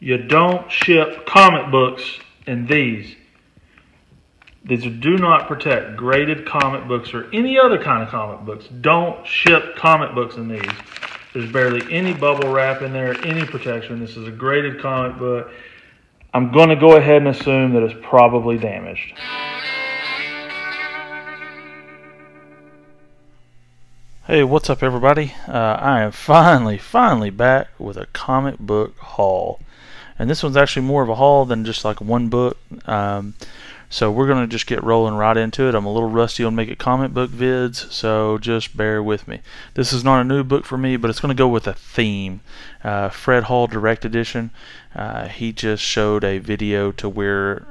You don't ship comic books in these. These are do not protect graded comic books or any other kind of comic books. Don't ship comic books in these. There's barely any bubble wrap in there, any protection. This is a graded comic book. I'm going to go ahead and assume that it's probably damaged. Hey, what's up everybody? I am finally back with a comic book haul. And this one's actually more of a haul than just like one book. So we're going to just get rolling right into it. I'm a little rusty on making comic book vids, so just bear with me. This is not a new book for me, but it's going to go with a theme. Fred Hall Direct Edition. He just showed a video to where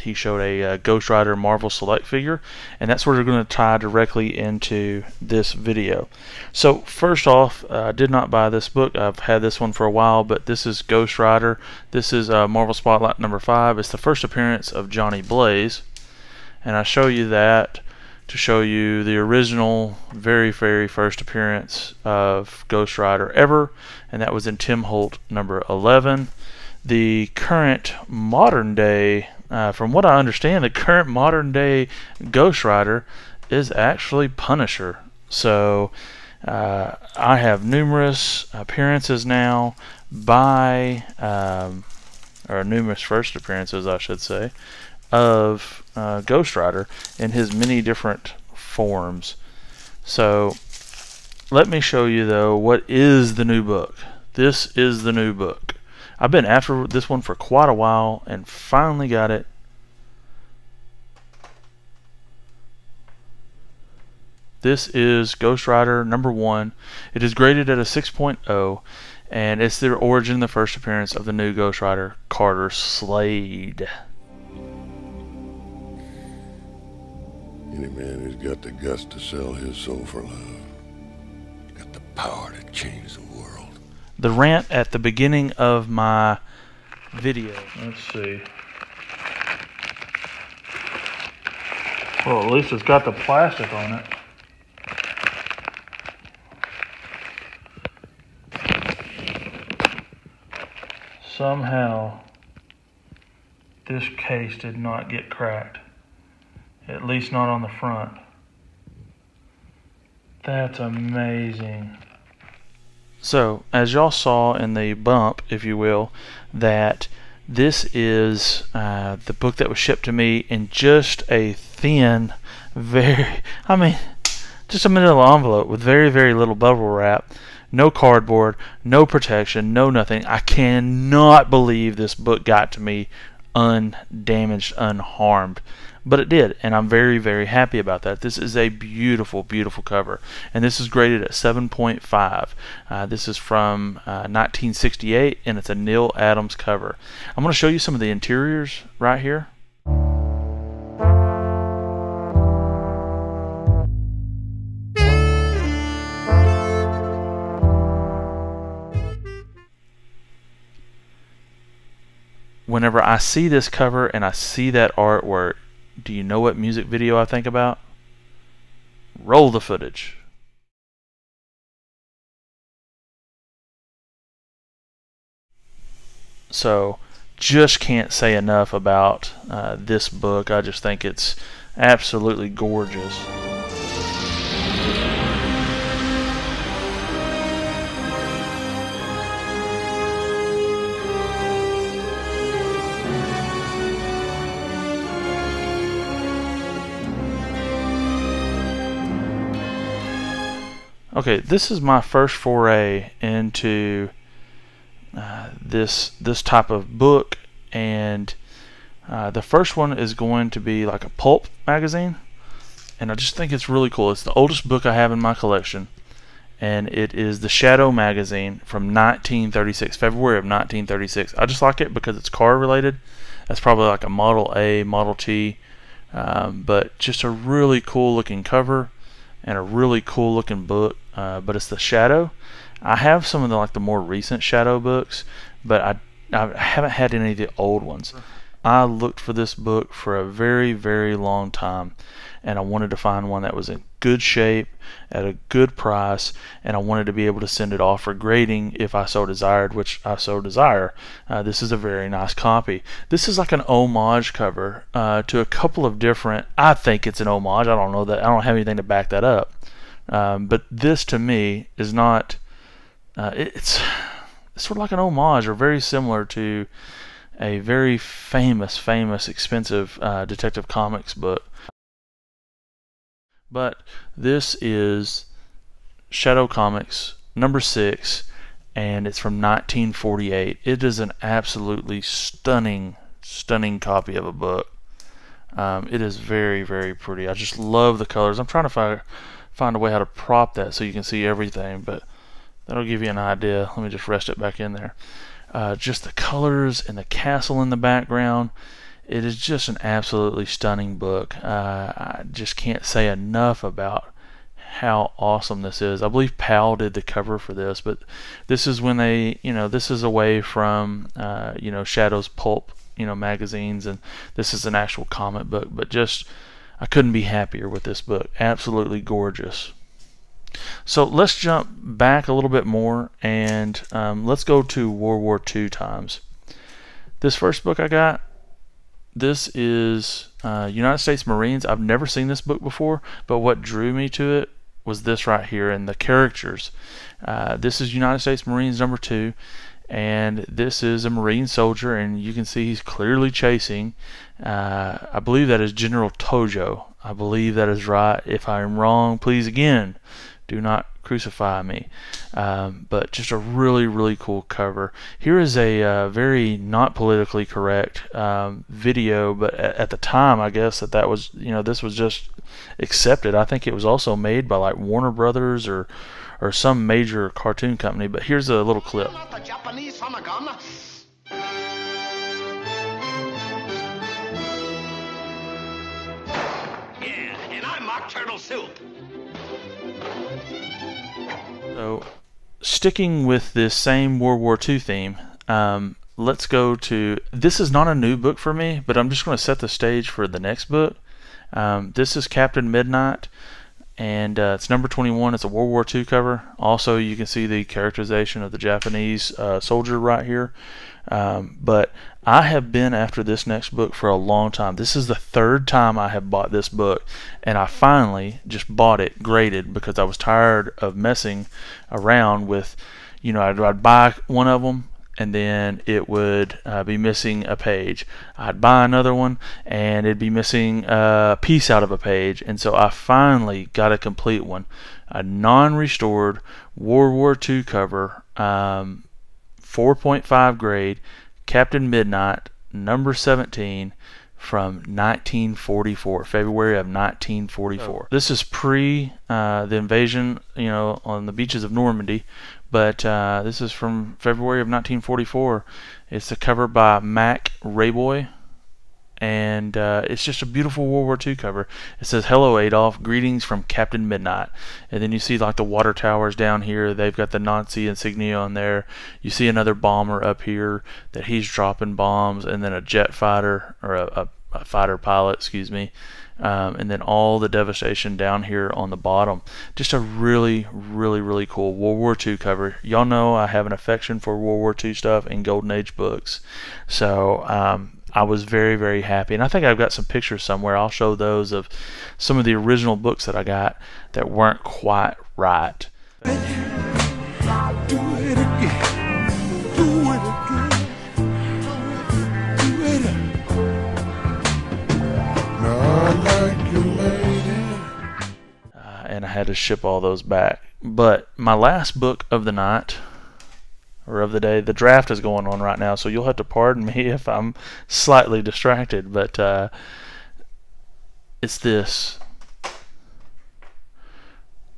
he showed a Ghost Rider Marvel Select figure, and that's what we're going to tie directly into this video. So first off, I did not buy this book. I've had this one for a while, but this is Ghost Rider. This is Marvel Spotlight number 5. It's the first appearance of Johnny Blaze, and I show you that to show you the original very first appearance of Ghost Rider ever, and that was in Tim Holt number 11. The current modern day, from what I understand, the current modern day Ghost Rider is actually Punisher. So I have numerous appearances now by, or numerous first appearances I should say, of Ghost Rider in his many different forms. So let me show you though what is the new book. This is the new book. I've been after this one for quite a while and finally got it. This is Ghost Rider number 1. It is graded at a 6.0, and it's the origin, the first appearance of the new Ghost Rider, Carter Slade. Any man who's got the guts to sell his soul for love, got the power to change the world. The rant at the beginning of my video. Let's see. Well, at least it's got the plastic on it. Somehow, this case did not get cracked. At least not on the front. That's amazing. So, as y'all saw in the bump, if you will, that this is the book that was shipped to me in just a thin, just a manila envelope with very little bubble wrap, no cardboard, no protection, no nothing. I cannot believe this book got to me undamaged, unharmed. But it did, and I'm very happy about that. This is a beautiful cover, and this is graded at 7.5. This is from 1968, and it's a Neal Adams cover. I'm going to show you some of the interiors right here. Whenever I see this cover and I see that artwork, do you know what music video I think about? Roll the footage. So, just can't say enough about this book. I just think it's absolutely gorgeous. Okay, this is my first foray into this type of book, and the first one is going to be like a pulp magazine, and I just think it's really cool. It's the oldest book I have in my collection, and it is the Shadow magazine from 1936, February of 1936. I just like it because it's car related. That's probably like a Model A, Model T, but just a really cool looking cover and a really cool looking book. But it's the Shadow. I have some of the more recent Shadow books, but I haven't had any of the old ones. I looked for this book for a very long time, and I wanted to find one that was in good shape at a good price, and I wanted to be able to send it off for grading if I so desired, which I so desire. This is a very nice copy. This is like an homage cover to a couple of different, I think it's an homage, I don't know that, I don't have anything to back that up, but this to me is not, it's sort of like an homage or very similar to a very famous expensive Detective Comics book. But this is Shadow Comics number 6, and it's from 1948. It is an absolutely stunning copy of a book. It is very, very pretty. I just love the colors. I'm trying to find a way how to prop that so you can see everything, but that'll give you an idea. Let me just rest it back in there. Just the colors and the castle in the background. It is just an absolutely stunning book. I just can't say enough about how awesome this is. I believe PAL did the cover for this, but this is when they, this is away from, Shadow's pulp, magazines, and this is an actual comic book. But just, I couldn't be happier with this book. Absolutely gorgeous. So let's jump back a little bit more, and let's go to World War II times. This first book I got, this is United States Marines. I've never seen this book before, but what drew me to it was this right here and the characters. This is United States Marines number 2, and this is a Marine soldier, and you can see he's clearly chasing. I believe that is General Tojo. I believe that is right. If I am wrong, please again, do not crucify me. But just a really cool cover. Here is a very not politically correct video, but at the time I guess that was, this was just accepted. I think it was also made by like Warner Brothers or some major cartoon company. But here's a little clip. The Japanese from a gun. Yeah, and I'm Mock Turtle Soup. So, sticking with this same World War II theme, let's go to, this is not a new book for me, but I'm just going to set the stage for the next book. This is Captain Midnight, and it's number 21. It's a World War II cover. Also, you can see the characterization of the Japanese soldier right here. But I have been after this next book for a long time. This is the 3rd time I have bought this book, and I finally just bought it graded because I was tired of messing around with, I'd buy one of them and then it would be missing a page. I'd buy another one and it'd be missing a piece out of a page, and so I finally got a complete one, a non-restored World War II cover, 4.5 grade, Captain Midnight, number 17, from 1944, February of 1944. Oh. This is pre the invasion, on the beaches of Normandy, but this is from February of 1944. It's a cover by Mac Rayboy, and it's just a beautiful World War II cover. It says, "Hello Adolf, greetings from Captain Midnight," and then you see like the water towers down here. They've got the Nazi insignia on there. You see another bomber up here that he's dropping bombs, and then a jet fighter, or a fighter pilot, excuse me, and then all the devastation down here on the bottom. Just a really cool World War II cover. Y'all know I have an affection for World War II stuff and Golden Age books, so I was very happy, and I think I've got some pictures somewhere. I'll show those of some of the original books that I got that weren't quite right. Do it again. Do it again. Do it again. Not like you, lady. And I had to ship all those back. But my last book of the night, or of the day, the draft is going on right now, so you'll have to pardon me if I'm slightly distracted, but it's this.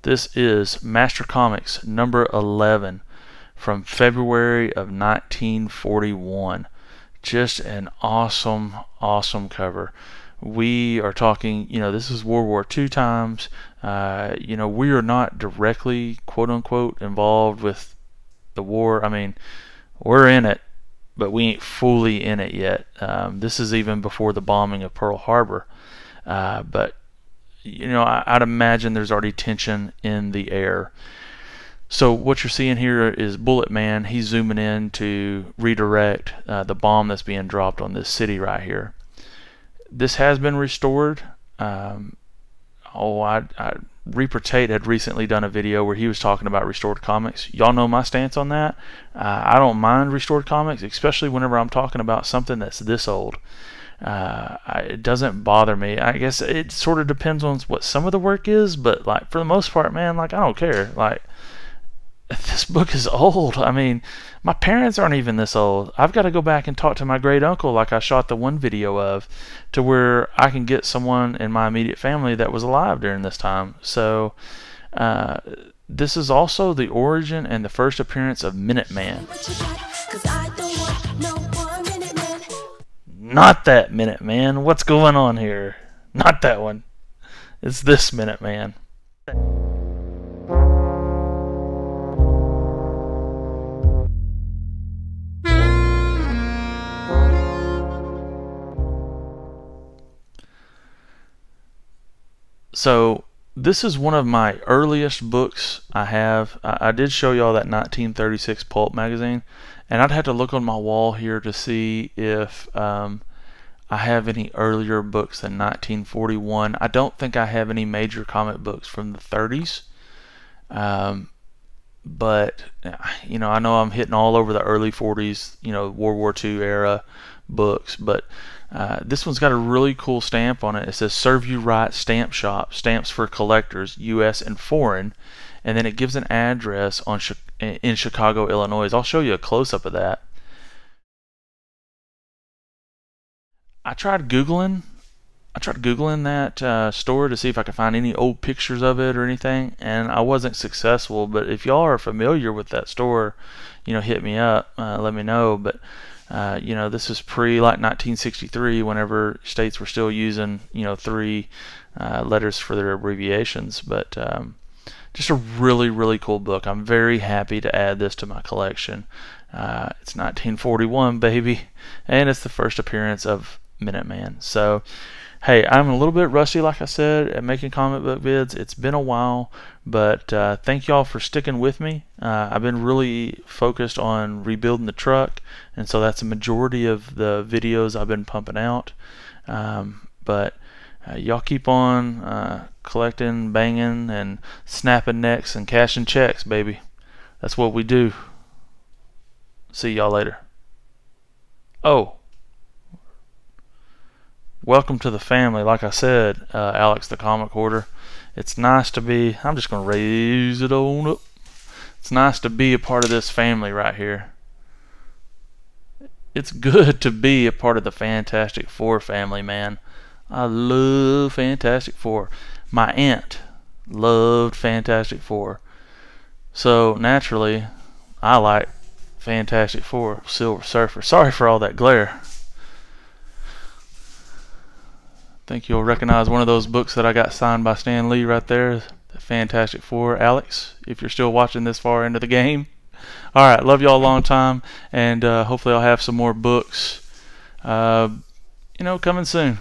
This is Master Comics number 11 from February of 1941. Just an awesome cover. We are talking, this is World War II times. We are not directly, quote unquote, involved with the war. I mean, we're in it, but we ain't fully in it yet. This is even before the bombing of Pearl Harbor. But I'd imagine there's already tension in the air. So what you're seeing here is Bullet Man. He's zooming in to redirect the bomb that's being dropped on this city right here. This has been restored. Reaper Tate had recently done a video where he was talking about restored comics. Y'all know my stance on that. I don't mind restored comics, especially whenever I'm talking about something that's this old. It doesn't bother me. I guess it sort of depends on what some of the work is, but like for the most part, man, like I don't care. Like, this book is old. I mean, my parents aren't even this old. I've got to go back and talk to my great uncle, like I shot the one video of, to where I can get someone in my immediate family that was alive during this time. So this is also the origin and the first appearance of Minuteman. Not that Minuteman. What's going on here? Not that one. It's this Minuteman. So this is one of my earliest books I have. I did show y'all that 1936 pulp magazine, and I'd have to look on my wall here to see if I have any earlier books than 1941. I don't think I have any major comic books from the 30s, but I know I'm hitting all over the early 40s, World War II era books, but this one's got a really cool stamp on it. It says "Serve You Right Stamp Shop, stamps for collectors, U.S. and foreign," and then it gives an address in Chicago, Illinois. I'll show you a close-up of that. I tried Googling that store to see if I could find any old pictures of it or anything, and I wasn't successful. But if y'all are familiar with that store, hit me up, let me know. But this is like 1963, whenever states were still using 3 letters for their abbreviations. But just a really, really cool book. I'm very happy to add this to my collection. It's 1941, baby, and it's the first appearance of Minuteman. So hey, I'm a little bit rusty, like I said, at making comic book vids. It's been a while, but thank y'all for sticking with me. I've been really focused on rebuilding the truck, and so that's a majority of the videos I've been pumping out. But y'all keep on collecting, banging, and snapping necks and cashing checks, baby. That's what we do. See y'all later. Oh, welcome to the family. Like I said, Alex the Comic Hoarder. It's nice to be, I'm just going to raise it on up. It's nice to be a part of this family right here. It's good to be a part of the Fantastic Four family, man. I love Fantastic Four. My aunt loved Fantastic Four. So naturally, I like Fantastic Four, Silver Surfer. Sorry for all that glare. I think you'll recognize one of those books that I got signed by Stan Lee right there, the Fantastic Four. Alex, if you're still watching this far into the game. Alright, love y'all a long time, and hopefully I'll have some more books coming soon.